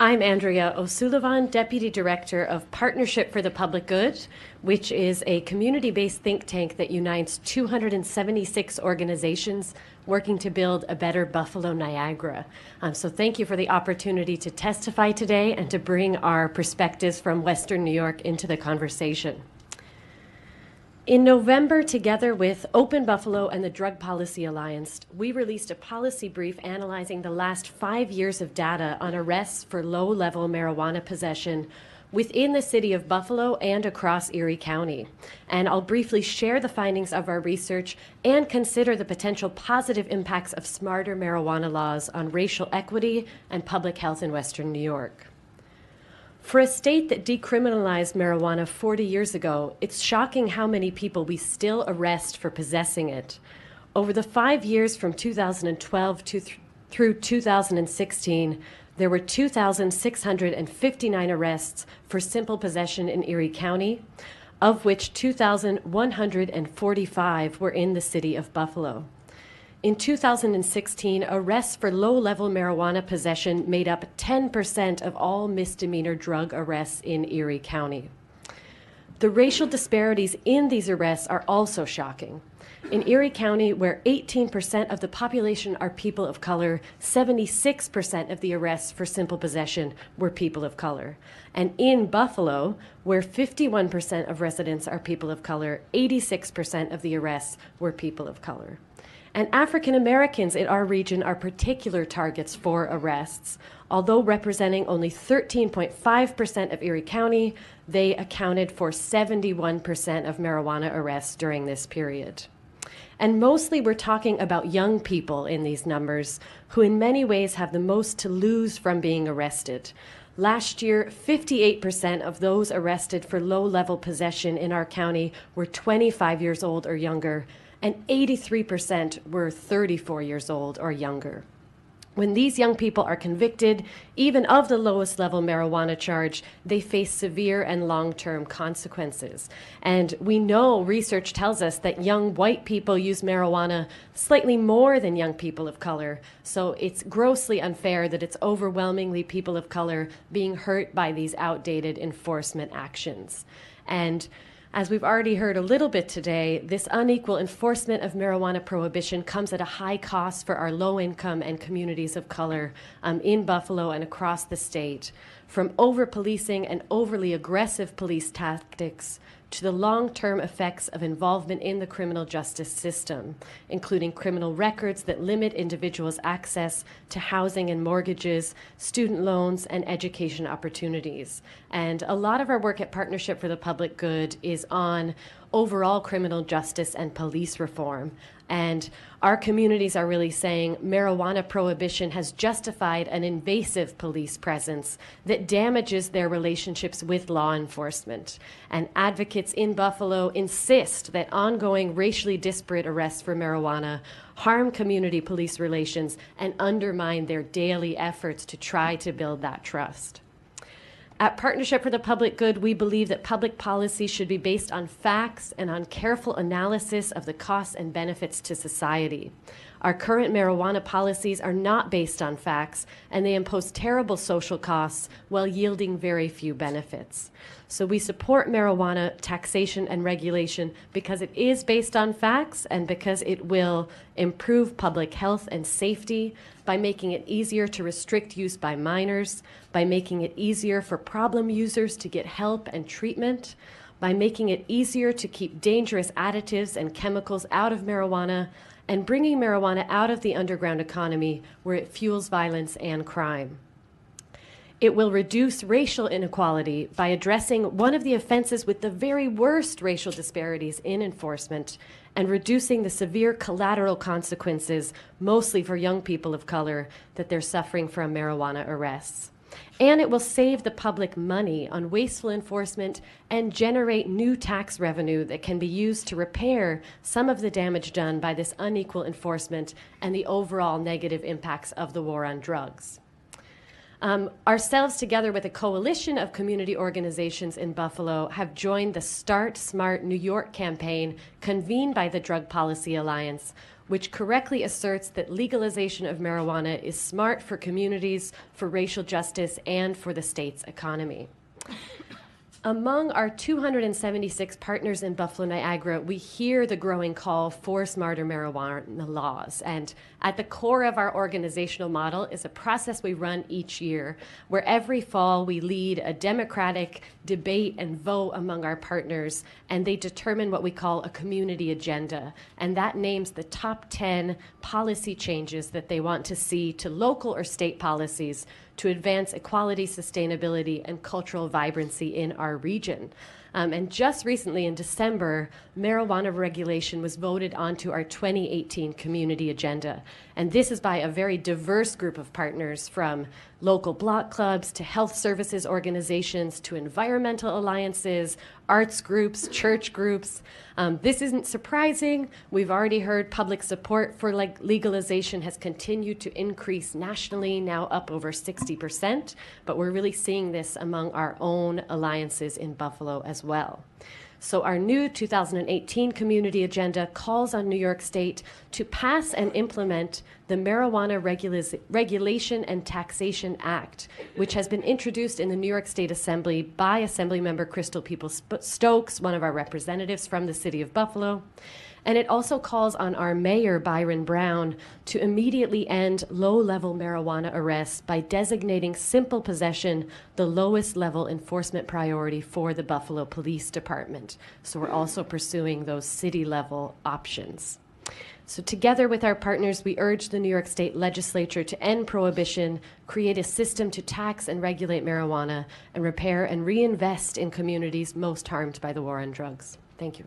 I'm Andrea, Súilleabháin, Deputy Director of Partnership for the Public Good, which is a community-based think tank that unites 276 organizations working to build a better Buffalo Niagara. So thank you for the opportunity to testify today and to bring our perspectives from Western New York into the conversation. In November, together with Open Buffalo and the Drug Policy Alliance, we released a policy brief analyzing the last 5 years of data on arrests for low-level marijuana possession within the city of Buffalo and across Erie County. And I'll briefly share the findings of our research and consider the potential positive impacts of smarter marijuana laws on racial equity and public health in Western New York. For a state that decriminalized marijuana 40 years ago, it's shocking how many people we still arrest for possessing it. Over the 5 years from 2012 through 2016, there were 2,659 arrests for simple possession in Erie County, of which 2,145 were in the city of Buffalo. In 2016, arrests for low-level marijuana possession made up 10% of all misdemeanor drug arrests in Erie County. The racial disparities in these arrests are also shocking. In Erie County, where 18% of the population are people of color, 76% of the arrests for simple possession were people of color. And in Buffalo, where 51% of residents are people of color, 86% of the arrests were people of color. And African Americans in our region are particular targets for arrests. Although representing only 13.5% of Erie County, they accounted for 71% of marijuana arrests during this period. And mostly we're talking about young people in these numbers, who in many ways have the most to lose from being arrested. Last year, 58% of those arrested for low-level possession in our county were 25 years old or younger, and 83% were 34 years old or younger. When these young people are convicted, even of the lowest level marijuana charge, they face severe and long-term consequences. And we know, research tells us, that young white people use marijuana slightly more than young people of color. So it's grossly unfair that it's overwhelmingly people of color being hurt by these outdated enforcement actions. And as we've already heard a little bit today, this unequal enforcement of marijuana prohibition comes at a high cost for our low-income and communities of color in Buffalo and across the state, from over-policing and overly aggressive police tactics to the long-term effects of involvement in the criminal justice system, including criminal records that limit individuals' access to housing and mortgages, student loans, and education opportunities. And a lot of our work at Partnership for the Public Good is on overall criminal justice and police reform. And our communities are really saying marijuana prohibition has justified an invasive police presence that damages their relationships with law enforcement. And advocates in Buffalo insist that ongoing racially disparate arrests for marijuana harm community police relations and undermine their daily efforts to try to build that trust. At Partnership for the Public Good, we believe that public policy should be based on facts and on careful analysis of the costs and benefits to society. Our current marijuana policies are not based on facts, and they impose terrible social costs while yielding very few benefits. So we support marijuana taxation and regulation because it is based on facts and because it will improve public health and safety by making it easier to restrict use by minors, by making it easier for problem users to get help and treatment, by making it easier to keep dangerous additives and chemicals out of marijuana, and bringing marijuana out of the underground economy where it fuels violence and crime. It will reduce racial inequality by addressing one of the offenses with the very worst racial disparities in enforcement and reducing the severe collateral consequences, mostly for young people of color, that they're suffering from marijuana arrests. And it will save the public money on wasteful enforcement and generate new tax revenue that can be used to repair some of the damage done by this unequal enforcement and the overall negative impacts of the war on drugs. Ourselves, together with a coalition of community organizations in Buffalo, have joined the Start Smart New York campaign convened by the Drug Policy Alliance, which correctly asserts that legalization of marijuana is smart for communities, for racial justice, and for the state's economy. Among our 276 partners in Buffalo Niagara, we hear the growing call for smarter marijuana laws. And at the core of our organizational model is a process we run each year, where every fall we lead a democratic debate and vote among our partners, and they determine what we call a community agenda. And that names the top 10 policy changes that they want to see to local or state policies to advance equality, sustainability, and cultural vibrancy in our region. And just recently in December, marijuana regulation was voted onto our 2018 community agenda. And this is by a very diverse group of partners, from local block clubs to health services organizations to environmental alliances, arts groups, church groups. This isn't surprising. We've already heard public support for legalization has continued to increase nationally, now up over 60%, but we're really seeing this among our own alliances in Buffalo as well. So our new 2018 community agenda calls on New York State to pass and implement the Marijuana Regulation and Taxation Act, which has been introduced in the New York State Assembly by Assemblymember Crystal Peoples-Stokes, one of our representatives from the city of Buffalo. And it also calls on our mayor, Byron Brown, to immediately end low-level marijuana arrests by designating simple possession the lowest level enforcement priority for the Buffalo Police Department. So we're also pursuing those city-level options. So together with our partners, we urge the New York State Legislature to end prohibition, create a system to tax and regulate marijuana, and repair and reinvest in communities most harmed by the war on drugs. Thank you.